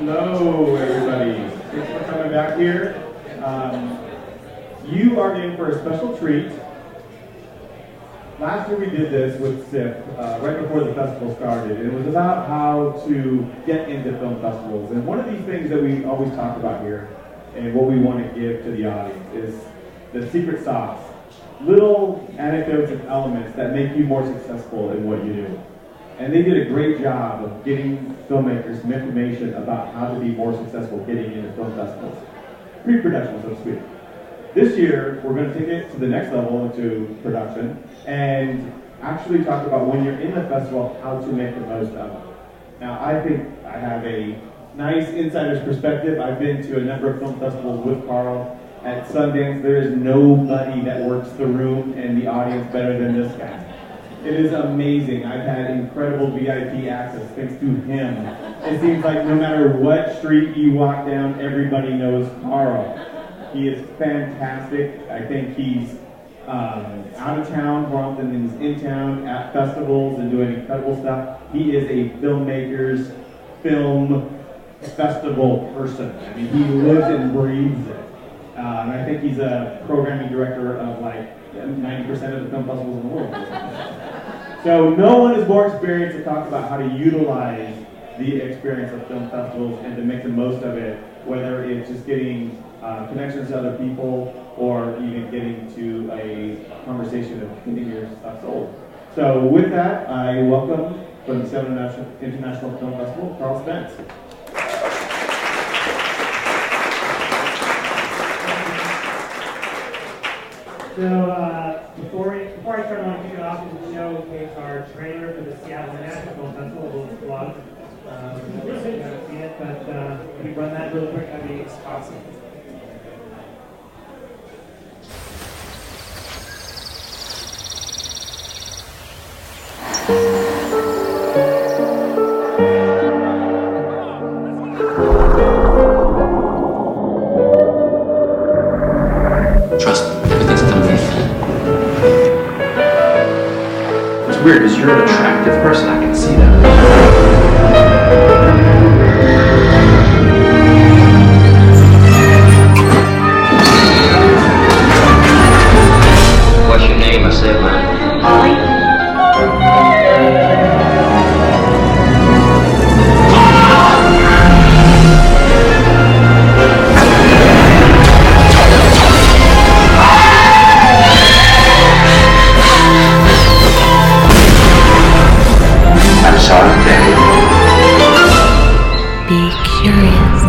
Hello, everybody. Thanks for coming back here. You are in for a special treat. Last year we did this with SIFF right before the festival started. It was about how to get into film festivals. And one of these things that we always talk about here and what we want to give to the audience is the secret sauce. Little anecdotes and elements that make you more successful in what you do. And they did a great job of getting filmmakers some information about how to be more successful getting into film festivals. Pre-production, so to speak. This year, we're going to take it to the next level into production and actually talk about when you're in the festival, how to make the most of it. Now, I think I have a nice insider's perspective. I've been to a number of film festivals with Carl. At Sundance, there is nobody that works the room and the audience better than this guy. It is amazing. I've had incredible VIP access thanks to him. It seems like no matter what street you walk down, everybody knows Carl. He is fantastic. I think he's out of town more often than he's in town at festivals and doing incredible stuff. He is a filmmaker's film festival person. I mean, he lives and breathes it. And I think he's a programming director of like 90% of the film festivals in the world. So no one is more experienced to talk about how to utilize the experience of film festivals and to make the most of it, whether it's just getting connections to other people or even getting to a conversation of getting your stuff sold. So with that, I welcome from the Seattle International Film Festival, Carl Spence. So before I start, I want to kick it off and showcase our trailer for the Seattle International Film Festival. A little plug. You haven't seen it, but if we run that real quick, that'd be awesome. Weird, because you're an attractive person, I can see that. What's your name? I said mine. Ollie. Be curious.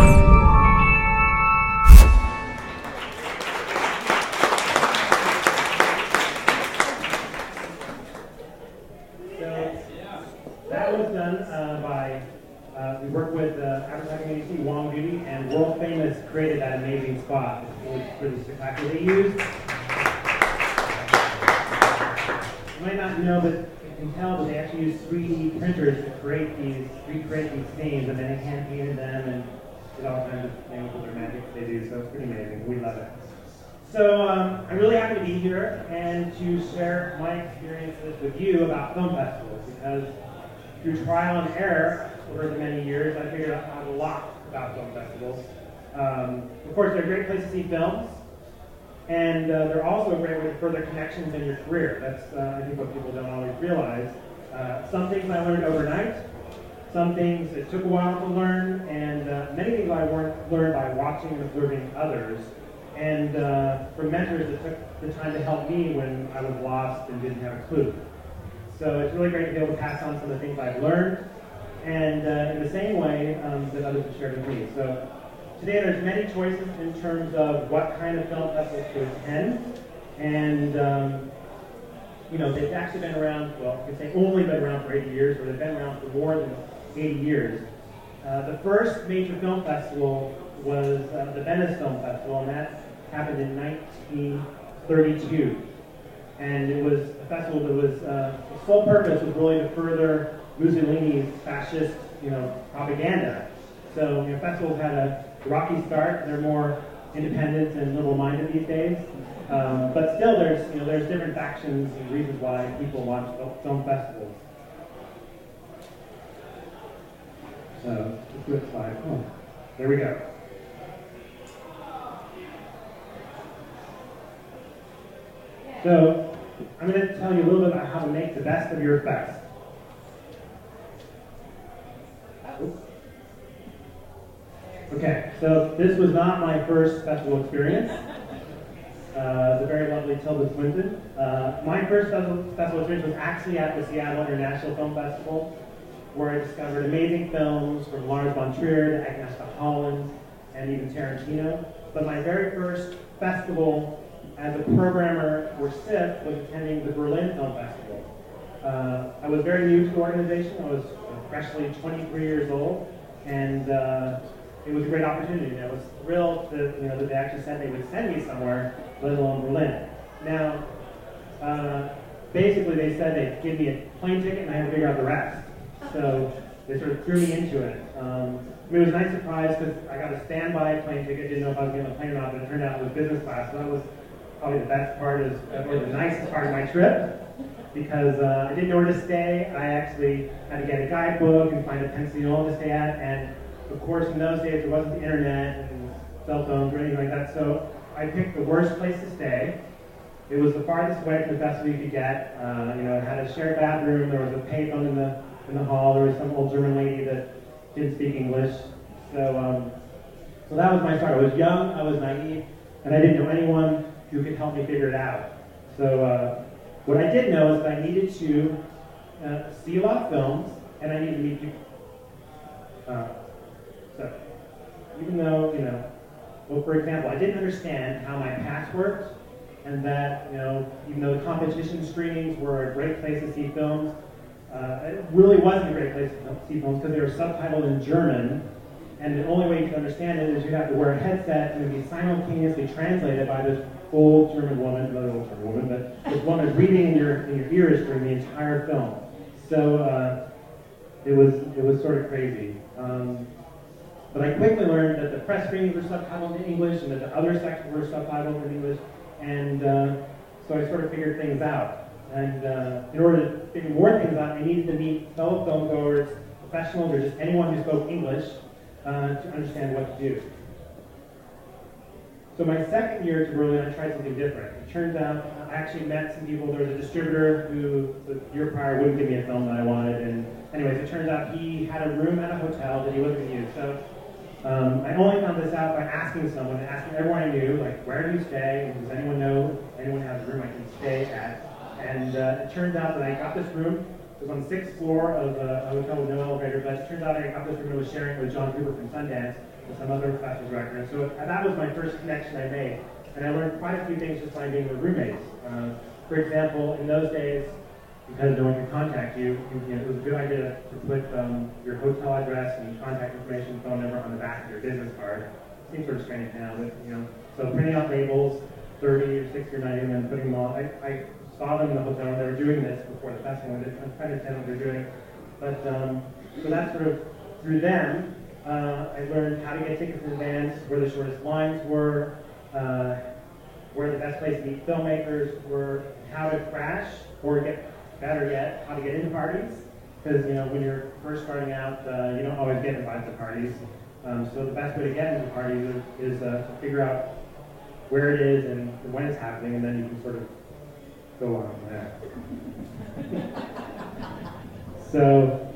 So that was done by, we worked with advertising agency Wong Beauty, and world famous created that amazing spot. It was pretty spectacular. They used, you might not know, but you can tell that they actually used 3D printers to recreate these scenes, and then they hand painted them and did all kinds of things with their magic they do. So it's pretty amazing. We love it. So I'm really happy to be here and to share my experiences with you about film festivals, because through trial and error over the many years, I figured out a lot about film festivals. Of course, they're a great place to see films, and they're also a great way to further connections in your career. That's, I think, what people don't always realize. Some things I learned overnight, some things it took a while to learn, and many things I learned by watching and observing others, and from mentors that took the time to help me when I was lost and didn't have a clue. So it's really great to be able to pass on some of the things I've learned, and in the same way that others have shared with me. So today there's many choices in terms of what kind of film festivals to attend, and they've actually been around, well, I can say only been around for 80 years, or they've been around for more than 80 years. The first major film festival was the Venice Film Festival, and that happened in 1932. And it was a festival that was, its sole purpose was really to further Mussolini's fascist, propaganda. So, festivals had a rocky start. They're more independent and liberal-minded these days. But still, there's different factions and reasons why people watch film festivals. So, let's do it slide. Oh. There we go. So, I'm going to tell you a little bit about how to make the best of your fest. Okay, so this was not my first festival experience. The very lovely Tilda Swinton. My first festival experience was actually at the Seattle International Film Festival, where I discovered amazing films from Lars von Trier to Agnieszka Holland and even Tarantino. But my very first festival as a programmer for SIFF was attending the Berlin Film Festival. I was very new to the organization. I was freshly 23 years old, and it was a great opportunity. I was thrilled that they actually said they would send me somewhere, let alone Berlin. Now, basically they said they'd give me a plane ticket and I had to figure out the rest. So they sort of threw me into it. It was a nice surprise because I got a standby plane ticket. Didn't know if I was getting a plane or not, but it turned out it was business class. So that was probably the best part, or the nicest part of my trip, because I didn't know where to stay. I actually had to get a guidebook and find a pension to stay at, and of course in those days there wasn't the internet and cell phones or anything like that, so I picked the worst place to stay. It was the farthest away from the festival you could get. It had a shared bathroom, there was a payphone in the hall, there was some old German lady that didn't speak English. So that was my start. I was young, I was naive, and I didn't know anyone who could help me figure it out. So what I did know is that I needed to see a lot of films, and I needed to meet people. So even though, well, for example, I didn't understand how my pass worked, and that, even though the competition screenings were a great place to see films, it really wasn't a great place to see films because they were subtitled in German, and the only way you could understand it is you'd have to wear a headset and it would be simultaneously translated by this old German woman, not an old German woman, but this woman reading in your ears during the entire film. So it was sort of crazy. But I quickly learned that the press screenings were subtitled in English and that the other sections were subtitled in English, and so I sort of figured things out. And in order to figure more things out, I needed to meet fellow filmgoers, professionals, or just anyone who spoke English to understand what to do. So my second year to Berlin, I tried something different. It turns out I actually met some people. There was a distributor who the year prior wouldn't give me a film that I wanted, and anyways, it turns out he had a room at a hotel that he wasn't going to use. So I only found this out by asking someone, asking everyone I knew, like, where do you stay? And does anyone know anyone has a room I can stay at? And it turns out that I got this room. It was on the 6th floor of a hotel with no elevator, but it turns out I got this room and was sharing it with John Cooper from Sundance and some other festival directors. So that was my first connection I made. And I learned quite a few things just by being with roommates. For example, in those days, because no one could contact you, it was a good idea to put your hotel address and contact information, phone number on the back of your business card. It seems sort of strange now, but so printing out labels, 30 or 60 or 90, and then putting them all. I saw them in the hotel, and they were doing this before the festival. I kind of understand what they're doing, but so that's sort of through them. I learned how to get tickets in advance, where the shortest lines were, where the best place to meet filmmakers were, how to crash, or better yet, how to get into parties. Because when you're first starting out, you don't always get invited to parties. So the best way to get into parties is to figure out where it is and when it's happening, and then you can sort of go on from there. So,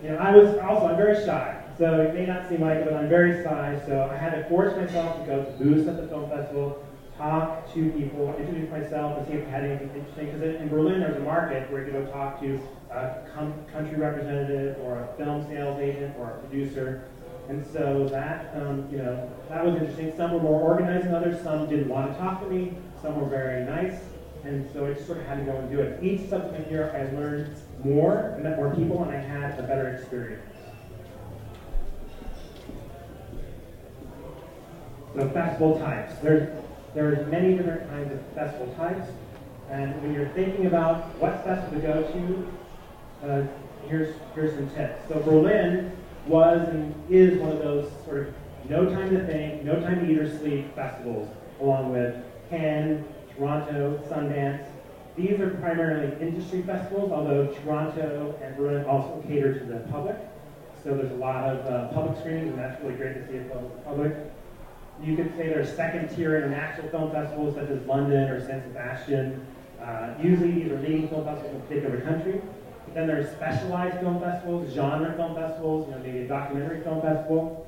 I'm very shy. So it may not seem like it, but I'm very shy. So I had to force myself to go to booths at the film festival, talk to people, introduce myself, and see if I had anything interesting. Because in Berlin, there's a market where you can go talk to a country representative or a film sales agent or a producer. And so that, that was interesting. Some were more organized than others. Some didn't want to talk to me. Some were very nice. And so I just sort of had to go and do it. Each subsequent year, I learned more, I met more people, and I had a better experience. So festival types. There's many different kinds of festival types. And when you're thinking about what festival to go to, here's some tips. So Berlin was and is one of those sort of no time to think, no time to eat or sleep festivals, along with Cannes, Toronto, Sundance. These are primarily industry festivals, although Toronto and Berlin also cater to the public. So there's a lot of public screenings, and that's really great to see it for the public. You could say there's second-tier international film festivals such as London or San Sebastian. Usually these are leading film festivals in a particular country. But then there's specialized film festivals, genre film festivals, maybe a documentary film festival,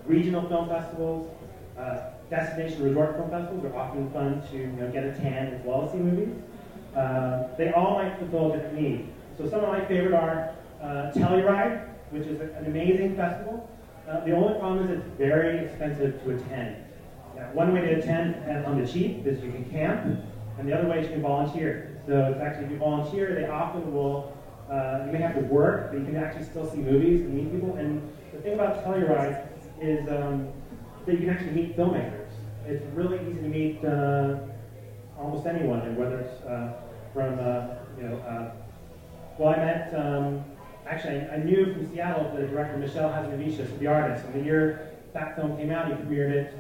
regional film festivals, destination resort film festivals are often fun to get a tan as well as see movies. They all might fulfill a different need. So some of my favorite are Telluride, which is an amazing festival. The only problem is it's very expensive to attend. Now, one way to attend on the cheap is you can camp, and the other way is you can volunteer. So it's actually, if you volunteer, they often will, you may have to work, but you can actually still see movies and meet people. And the thing about Telluride is that you can actually meet filmmakers. It's really easy to meet almost anyone, and whether it's from, well, I met, actually, I knew from Seattle the director Michel Hazanavicius, the artist, and the year that film came out, he premiered it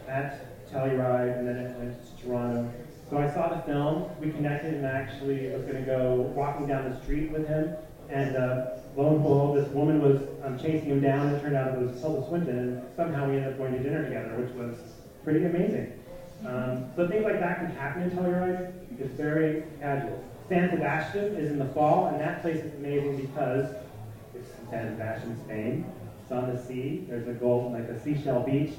at Telluride, and then it went to Toronto. So I saw the film, we connected, and I actually was going to go walking down the street with him, and lo and behold, this woman was chasing him down, and it turned out it was Tilda Swinton, and somehow we ended up going to dinner together, which was pretty amazing. So things like that can happen in Telluride. It's very casual. San Sebastian is in the fall, and that place is amazing because it's in San Sebastian, Spain. It's on the sea. There's a seashell beach.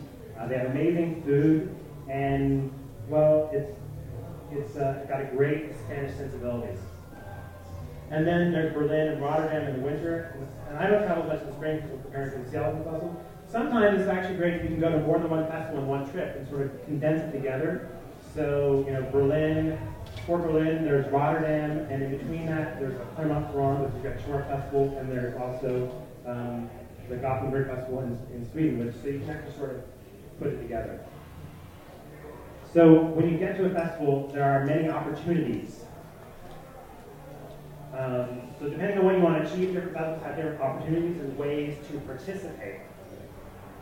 They have amazing food, and well, it's got a great Spanish sensibilities. And then there's Berlin and Rotterdam in the winter. And I don't travel much in the spring because we're preparing for the Seattle Film Festival. Sometimes it's actually great if you can go to more than one festival in one trip and sort of condense it together. So, Berlin, for Berlin, there's Rotterdam, and in between that, there's a Clermont-Ferrand, which is a short festival, and there's also the Gothenburg Festival in Sweden, so you can actually sort of put it together. So when you get to a festival, there are many opportunities. So depending on what you want to achieve, different festivals have different opportunities and ways to participate.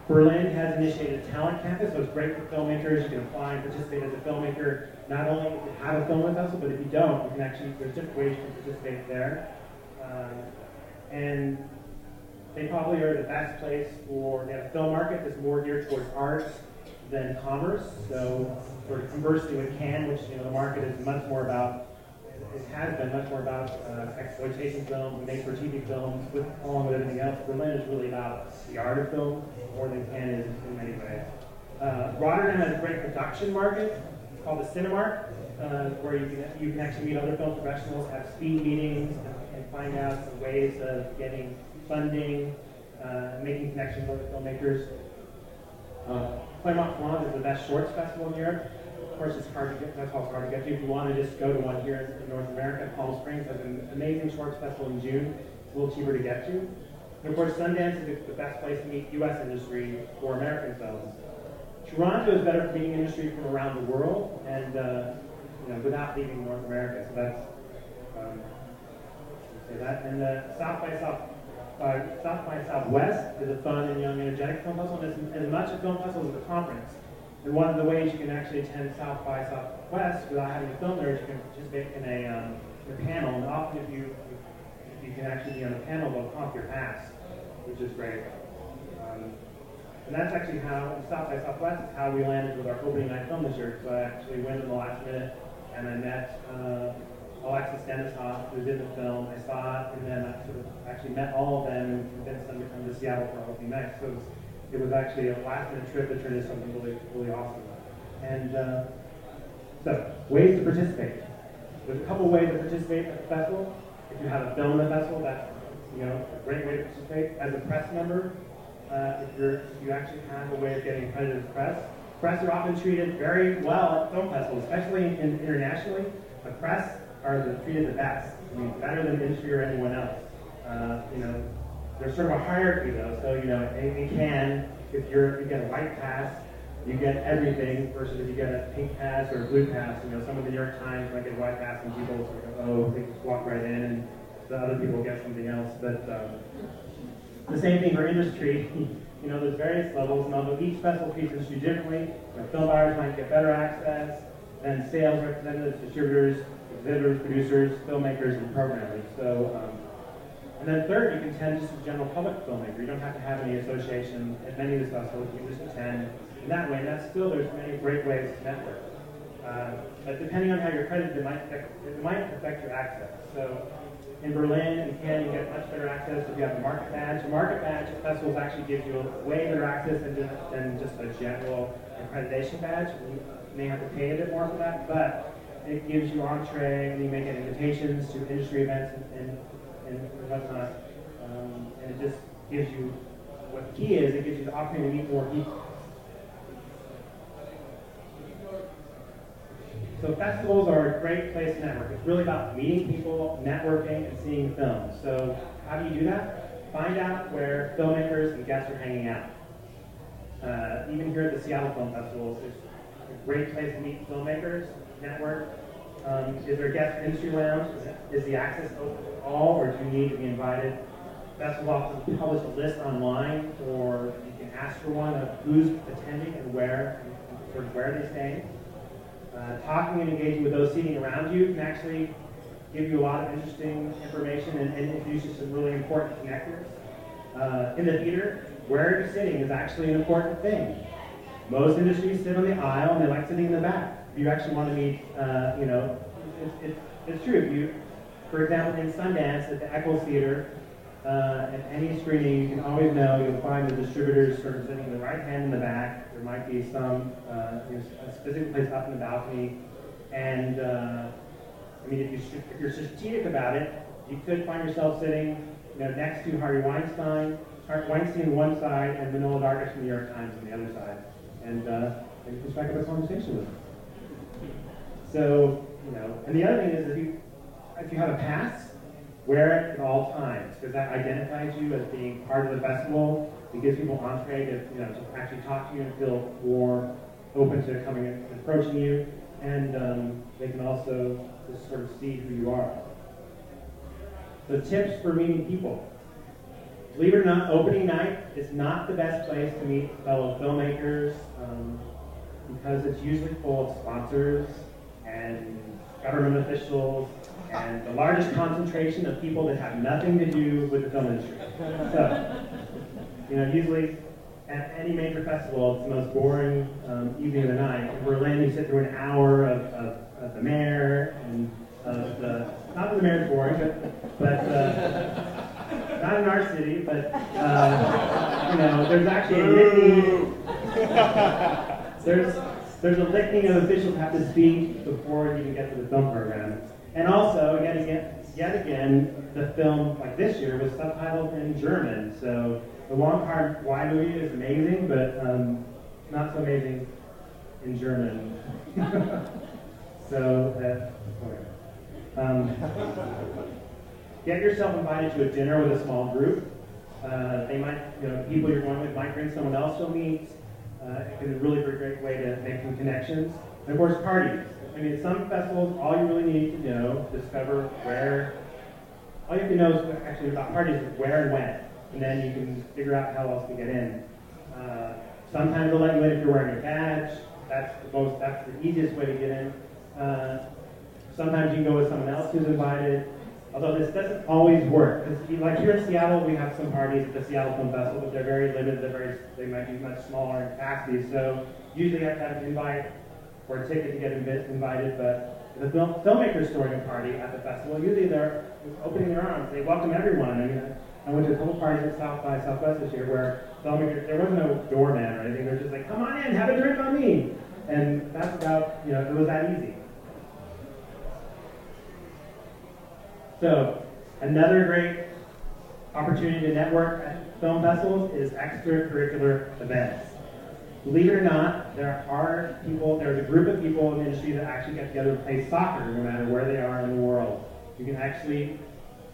Berlin has initiated a talent campus, so it's great for filmmakers. You can apply and participate as a filmmaker, not only if you have a film with us, but if you don't, you can actually, there's different ways you can participate there. And they probably are the best place for, they have a film market that's more geared towards arts than commerce. So, sort of conversely with Cannes, which, the market is much more about, it has been much more about exploitation films, made-for-TV films, along with everything else. Berlin is really about the art of film, more than Cannes is in many ways. Rotterdam has a great production market. It's called the Cinemark, where you can actually meet other film professionals, have speed meetings, and find out some ways of getting funding, making connections with other filmmakers. Clermont-Ferrand is the best shorts festival in Europe. Of course, it's hard to get. That's how it's hard to get to. If you want to just go to one here in North America, Palm Springs has an amazing shorts festival in June. It's a little cheaper to get to. And of course, Sundance is the best place to meet U.S. industry for American films. Toronto is better for meeting industry from around the world, and without leaving North America. So that's say that. And South by Southwest is a fun and young, energetic film festival. And as much a film festival as a conference. And one of the ways you can actually attend South by Southwest without having to film there is you can participate in a panel. And often if you can actually be on a panel, they'll comp your pass, which is great. And that's actually how, South by Southwest is how we landed with our opening night film this year. So I actually went in the last minute and I met Alexis Denisov, who did the film. I saw it, and then I sort of actually met all of them and convinced them to come to Seattle for our opening night. So it was actually a last-minute trip that turned into something really, really awesome. And so, ways to participate. There's a couple ways to participate at the festival. If you have a film in the festival, that's a great way to participate. As a press member, if you actually have a way of getting accredited as press. Press are often treated very well at film festivals, especially internationally. The press are treated the best. I mean, better than the industry or anyone else. There's sort of a hierarchy though. So in Cannes, if you get a white pass, you get everything. Versus if you get a pink pass or a blue pass, some of the New York Times might get a white pass and people sort of go, they just walk right in, and the other people get something else. But the same thing for industry. There's various levels, and although each festival treats industry differently, film buyers might get better access than sales representatives, distributors, exhibitors, producers, filmmakers, and programmers. So And then third, you can attend just a general public filmmaker. You don't have to have any association at many of these festivals. You can just attend in that way. And that's still, there's many great ways to network. But depending on how you're accredited, it might affect your access. So in Berlin and Cannes, you get much better access if you have a market badge. A market badge at festivals actually gives you way better access than just a general accreditation badge. You may have to pay a bit more for that, but it gives you entree, and you may get invitations to industry events and whatnot. And it just gives you, what the key is, it gives you the opportunity to meet more people. So festivals are a great place to network. It's really about meeting people, networking, and seeing films. So how do you do that? Find out where filmmakers and guests are hanging out. Even here at the Seattle Film Festival, it's a great place to meet filmmakers, network. Is there a guest industry lounge? Is the access open to all, or do you need to be invited? Festivals often publish a list online, or you can ask for one of who's attending and where, and sort of where they're staying. Talking and engaging with those seating around you can actually give you a lot of interesting information and introduce you to some really important connectors. In the theater, where you're sitting is actually an important thing. Most industries sit on the aisle and they like sitting in the back. If you actually want to meet, it's true. If you, for example, in Sundance at the Eccles Theater, at any screening, you can always know you'll find the distributors sort of sitting in the right hand in the back. There might be some a specific place up in the balcony, and I mean, if you're strategic about it, you could find yourself sitting, next to Harvey Weinstein on one side, and Manohla Dargis from the New York Times on the other side, and you can strike up a conversation with them. So, and the other thing is if you have a pass, wear it at all times, because that identifies you as being part of the festival. It gives people entree to actually talk to you and feel more open to coming and approaching you, and they can also just sort of see who you are. So tips for meeting people. Believe it or not, opening night is not the best place to meet fellow filmmakers because it's usually full of sponsors and government officials and the largest concentration of people that have nothing to do with the film industry. So, usually at any major festival, it's the most boring evening of the night. In Berlin, you sit through an hour of the mayor and of the, not that the mayor's boring, but not in our city, but there's actually a litany. There's a litany of officials who have to speak before you can get to the film program. And also, yet again, the film, like this year, was subtitled in German. So the Wong Kar-wai movie is amazing, but not so amazing in German. Get yourself invited to a dinner with a small group. They might, people you're going with might bring someone else you'll meet. It's a really great way to make some connections. And of course, parties. I mean, at some festivals, all you really need to know, discover where, all you have to know is actually about parties is where and when. And then you can figure out how else to get in. Sometimes they'll let you in if you're wearing a badge. That's the easiest way to get in. Sometimes you can go with someone else who's invited. Although this doesn't always work. Because like here in Seattle, we have some parties at the Seattle Film Festival, but they're very limited. They might be much smaller in capacity. So usually you have to have an invite or a ticket to get invited. But the filmmakers throwing a party at the festival, usually they're opening their arms. They welcome everyone. I mean, I went to a couple parties at South by Southwest this year where filmmakers, there was no doorman or anything. They're just like, come on in, have a drink on me. And that's about, it was that easy. So, another great opportunity to network at film festivals is extracurricular events. Believe it or not, there's a group of people in the industry that actually get together and play soccer no matter where they are in the world.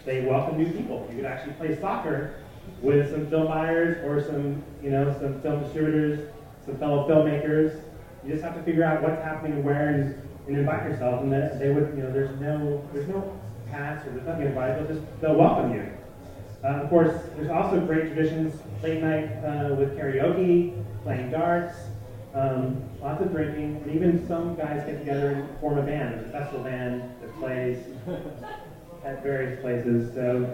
They welcome new people. You can actually play soccer with some film buyers or some film distributors, some fellow filmmakers. You just have to figure out what's happening and where and invite yourself. And they would, there's no pass or there's nothing invited. They'll welcome you. Of course, there's also great traditions, late night with karaoke, playing darts, lots of drinking, and even some guys get together and form a band, a festival band that plays at various places. So,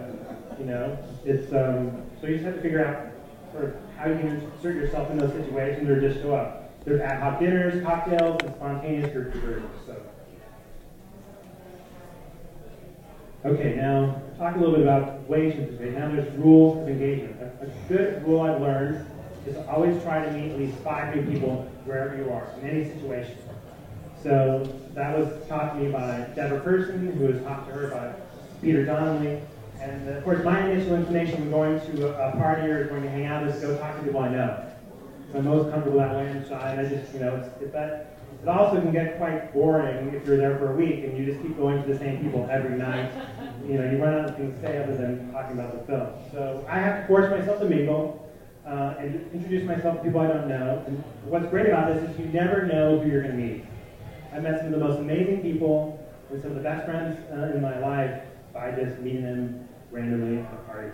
it's so you just have to figure out sort of how you can insert yourself in those situations or just show up. There's ad hoc dinners, cocktails, and spontaneous group diversions. So, okay, now talk a little bit about ways to participate. Now there's rules of engagement. A good rule I've learned is to always try to meet at least 5 new people wherever you are, in any situation. So that was taught to me by Deborah Person, who was taught to her by Peter Donnelly. And of course, my initial inclination when going to a party or going to hang out is to go talk to people I know. So I'm most comfortable that way. I'm shy, and I just, it also can get quite boring if you're there for a week and you just keep going to the same people every night. You run out of things to say other than talking about the film. So I have to force myself to mingle and introduce myself to people I don't know. And what's great about this is you never know who you're going to meet. I've met some of the most amazing people and some of the best friends in my life by just meeting them randomly at a party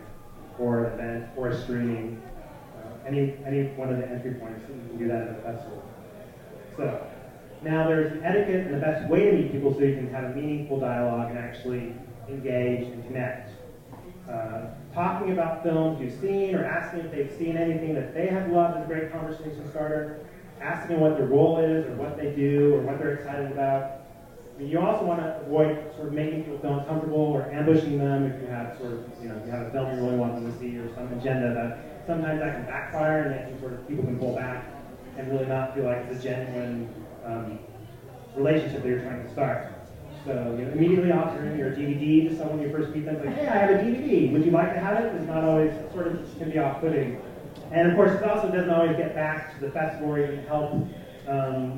or an event or a screening. Any one of the entry points, you can do that at a festival. So now there's an etiquette and the best way to meet people so you can have a meaningful dialogue and actually engage and connect. Talking about films you've seen or asking if they've seen anything that they have loved is a great conversation starter. Asking what their role is or what they do or what they're excited about. You also want to avoid sort of making people feel uncomfortable or ambushing them if you have if you have a film you really want them to see or some agenda that sometimes that can backfire and that people can pull back and really not feel like it's a genuine relationship that you're trying to start. So immediately offering your DVD to someone you first meet them, like, hey, I have a DVD. Would you like to have it? It's not always can be off-putting. And of course, it also doesn't always get back to the festival where you can help.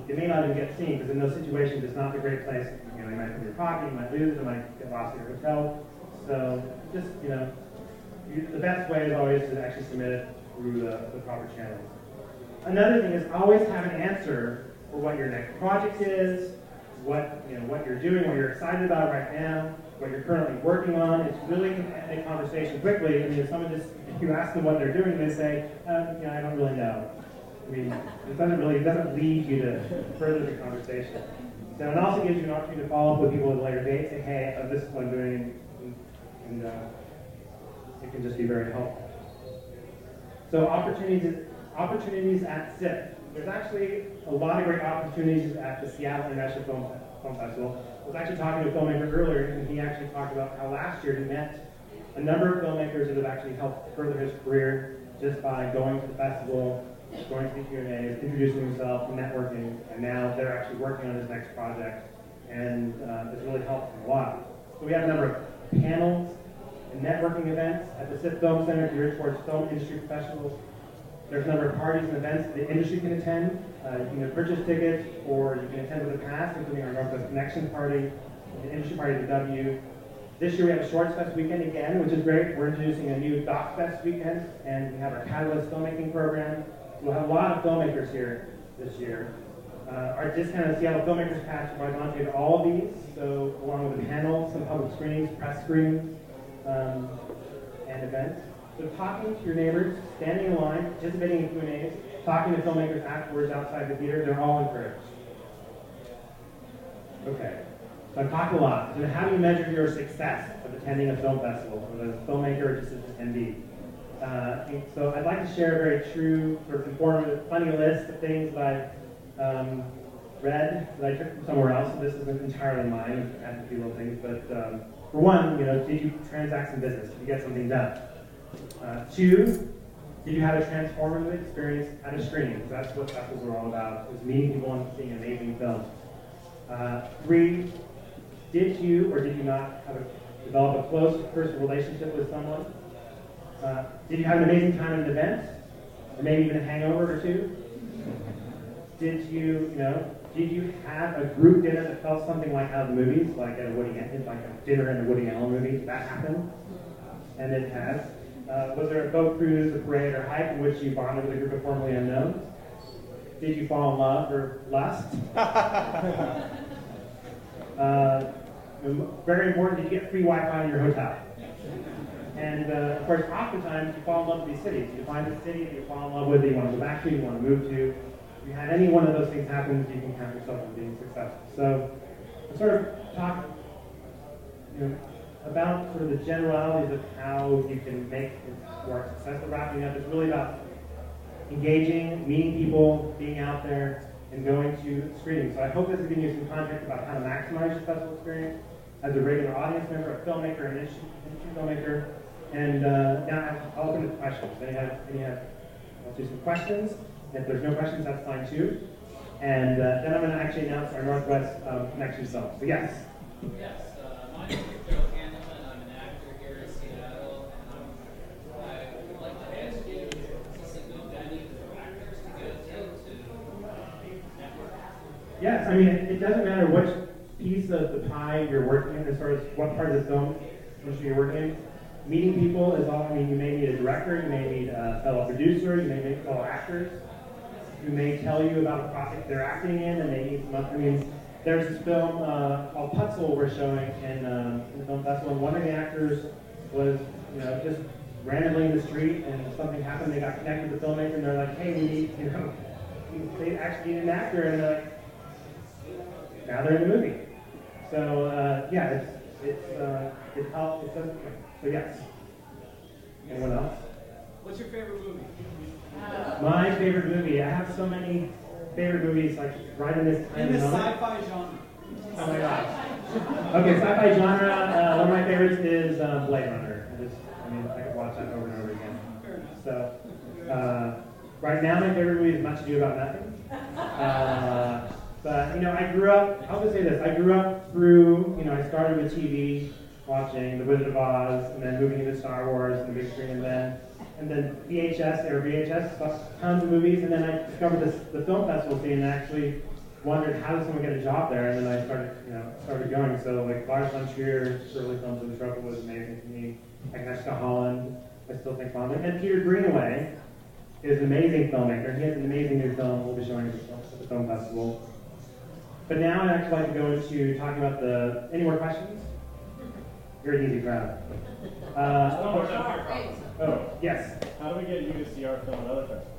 It may not even get seen because in those situations, it's not a great place. You might put your pocket, you might lose, you might get lost at your hotel. So just the best way is always to actually submit it through the proper channels. Another thing is always have an answer for what your next project is, what you're doing, what you're excited about right now, what you're currently working on. It's really can end a conversation quickly. If you ask them what they're doing, they say, I don't really know. It doesn't lead you to further the conversation. So it also gives you an opportunity to follow up with people at a later date, say, hey, this is what I'm doing, and it can just be very helpful. So opportunities at SIFF. There's actually a lot of great opportunities at the Seattle International Film Festival. I was actually talking to a filmmaker earlier, and he actually talked about how last year he met a number of filmmakers that have actually helped further his career just by going to the festival, going to the Q&As, introducing himself, networking, and now they're actually working on his next project, and it's really helped him a lot. So we have a number of panels and networking events at the SIFF Film Center geared towards film industry professionals. There's a number of parties and events that the industry can attend. You can either purchase tickets or you can attend with a pass, including our Northwest Connection Party, the industry party at the W. This year we have a Shorts Fest weekend again, which is great. We're introducing a new Doc Fest weekend, and we have our Catalyst filmmaking program. We'll have a lot of filmmakers here this year. Our discounted Seattle Filmmakers Pass provides entry to all of these, so along with the panels, some public screenings, press screenings, and events. So talking to your neighbors, standing in line, participating in Q&As, talking to filmmakers afterwards outside the theater, they're all encouraged. Okay, so I've talked a lot. So how do you measure your success of attending a film festival, whether as a filmmaker or just as an attendee? So I'd like to share a very true, sort of informative, funny list of things that I've read that I took from somewhere else. So this isn't entirely mine. I have a few little things, but for one, did you transact some business? Did you get something done? 2, did you have a transformative experience at a screening? That's what festivals are all about, is meeting people and seeing amazing films. 3, did you or did you not develop a close personal relationship with someone? Did you have an amazing time at an event? Or maybe even a hangover or two? Did you have a group dinner that felt something like out of the movies, like at a dinner in a Woody Allen movie? Did that happen? And it has. Was there a boat cruise, a parade, or hike in which you bonded with a group of formerly unknowns? Did you fall in love or lust? Very important, did you get free Wi-Fi in your hotel? And of course, oftentimes you fall in love with these cities. You find a city that you fall in love with, that you want to go back to, you want to move to. If you had any one of those things happen, you can count yourself as being successful. So, sort of talk, about sort of the generalities of how you can make it more successful wrapping up. It's really about engaging, meeting people, being out there, and going to screenings. So I hope this is giving you some context about how to maximize your festival experience as a regular audience member, a filmmaker, an industry filmmaker. And now I'll open to questions. I'll do some questions. If there's no questions, that's fine too. And then I'm going to actually announce our Northwest Connection film. So yes. Yes, my name is Joe Candleman. I'm an actor here in Seattle, and I would like to ask you, is it a good venue for actors to go to network? Yes, I mean, it doesn't matter which piece of the pie you're working in, as far as what part of the film industry you're working in. Meeting people is all, I mean, you may meet a director, you may meet a fellow producer, you may meet fellow actors, who may tell you about a project they're acting in, and they need some other, I mean, there's this film called Putzel we're showing in the film festival, and one of the actors was, you know, just randomly in the street, and something happened, they got connected to the filmmaker, and they're like, hey, we need, you know, they actually need an actor, and they're like, now they're in the movie. So, yeah, it helps, it doesn't, so yes. Anyone else? What's your favorite movie? My favorite movie, I have so many favorite movies, like right in this time In the moment. sci-fi genre. Oh my gosh. Okay, sci-fi genre, one of my favorites is Blade Runner. I mean, I could watch that over and over again. So, right now my favorite movie is Much Ado About Nothing. But, you know, I grew up, I'll just say this, I grew up through, you know, I started with TV, watching The Wizard of Oz, and then moving into Star Wars and the big screen, and then VHS, tons of movies, and then I discovered the film festival scene and actually wondered how does someone get a job there, and then I started going. So like Lars von Trier, Shirley Films in the Tropic was amazing to me. Agnieszka Holland, I still think fondly. And Peter Greenaway is an amazing filmmaker. He has an amazing new film we'll be showing at the film festival. But now I'd actually like to go into talking about any more questions? You're an easy crowd. Oh, yes. How do we get you to see our film at other festivals?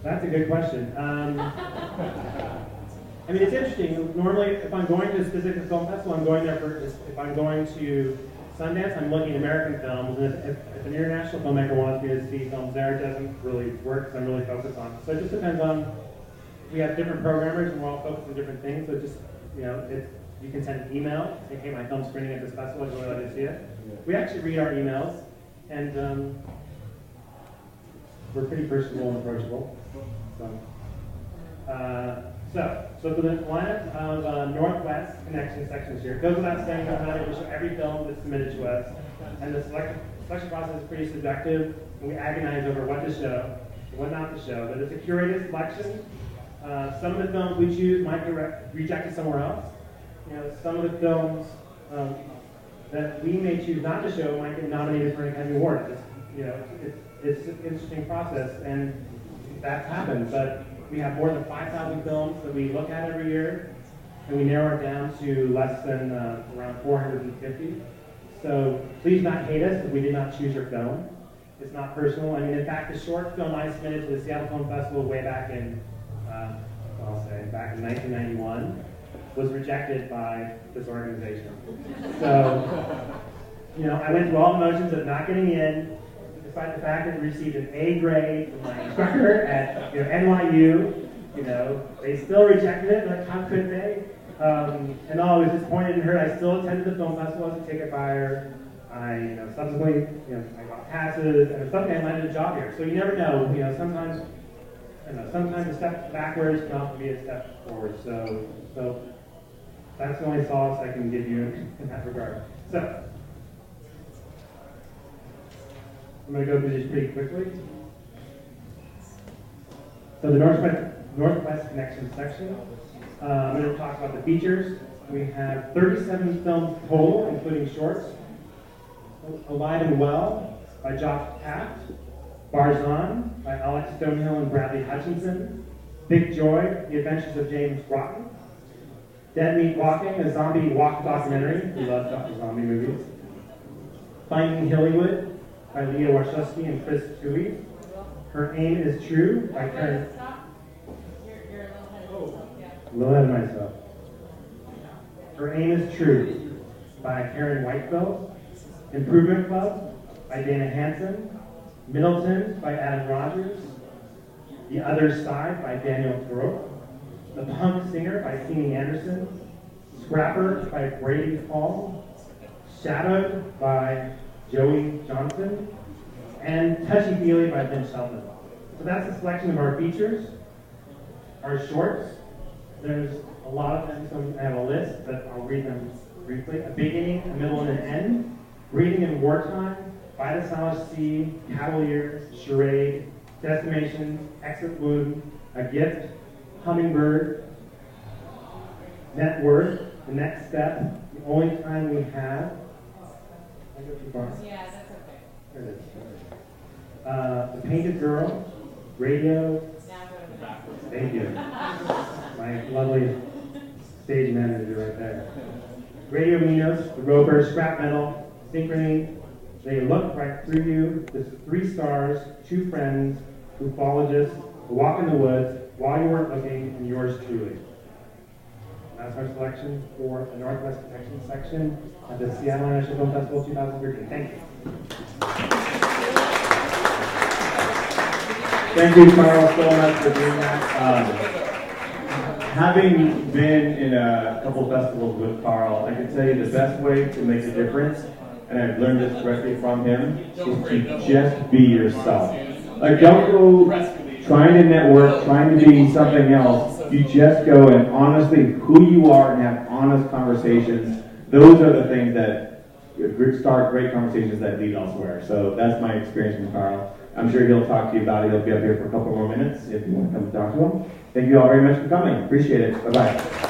That's a good question. I mean, it's interesting. Normally, if I'm going to a specific film festival, I'm going there if I'm going to Sundance, I'm looking at American films. And if an international filmmaker wants me to see films there, it doesn't really work because I'm really focused on it. So it just depends on, we have different programmers and we're all focused on different things. So just, you know, you can send an email, say, hey, my film's screening at this festival, I'd really like to see it. We actually read our emails, and we're pretty personable and approachable. So for the lineup of Northwest Connection sections here, it goes without saying that we show every film that's submitted to us, and the selection process is pretty subjective, and we agonize over what to show and what not to show, but it's a curated selection. Some of the films we choose might be rejected somewhere else. You know, some of the films that we may choose not to show might get nominated for an Academy Award. It's an interesting process, and that's happened. But we have more than 5,000 films that we look at every year, and we narrow it down to less than around 450. So please not hate us if we did not choose your film. It's not personal. I mean, in fact, the short film I submitted to the Seattle Film Festival way back in, back in 1991. Was rejected by this organization. So, you know, I went through all the motions of not getting in, despite the fact that I received an A grade from my instructor at NYU. You know, they still rejected it. Like, how could they? And all I was disappointed and hurt. I still attended the film festival as a ticket buyer. I, subsequently, I got passes, and suddenly I landed a job here. So you never know. You know, sometimes a step backwards can often be a step forward. So that's the only solace I can give you in that regard. So, I'm going to go through these pretty quickly. So the Northwest Connection section. I'm going to talk about the features. We have 37 films total, including shorts. Alive and Well by Josh Taft. Barzan by Alex Stonehill and Bradley Hutchinson. Big Joy, The Adventures of James Broughton. Dead Meat Walking, a zombie walk documentary. We love zombie movies. Finding Hillywood by Leah Wachowski and Chris Tui. Her Aim is True by Karen. You're a little ahead of yourself. A little ahead of myself. Her Aim is True by Karen Whitefeld. Improvement Club by Dana Hansen. Middleton by Adam Rogers. The Other Side by Daniel Thoreau. The Punk Singer by Sini Anderson. Scrapper by Brady Hall. Shadowed by Joey Johnson. And Touchy Feely by Ben Shelton. So that's a selection of our features, our shorts. There's a lot of them, so I have a list, but I'll read them briefly. A Beginning, a Middle, and an End. Reading in Wartime, By the Silent Sea, Cavalier, Charade, Decimation, Exit Wound, A Gift, Hummingbird, Net Worth, The Next Step, The Only Time We Have. I go too far? Yeah, that's okay. There it is. The Painted Girl, Radio. Now go to backwards. Thank you. My lovely stage manager right there. Radio Minos, The Roper, Scrap Metal, Synchrony, They Look Right Through You, The 3 Stars, Two Friends, Ufologist, A Walk in the Woods, While You Weren't Looking, and Yours Truly. That's our selection for the Northwest Protection section of the Seattle International Film Festival 2013. Thank you. Thank you, Carl, so much for doing that. Having been in a couple of festivals with Carl, I can tell you the best way to make a difference, and I've learned this directly from him, is to just be yourself. Like, don't go trying to network, trying to be something else. You just go and honestly who you are and have honest conversations. Those are the things that start great conversations that lead elsewhere. So that's my experience with Carl. I'm sure he'll talk to you about it. He'll be up here for a couple more minutes if you want to come and talk to him. Thank you all very much for coming. Appreciate it. Bye-bye.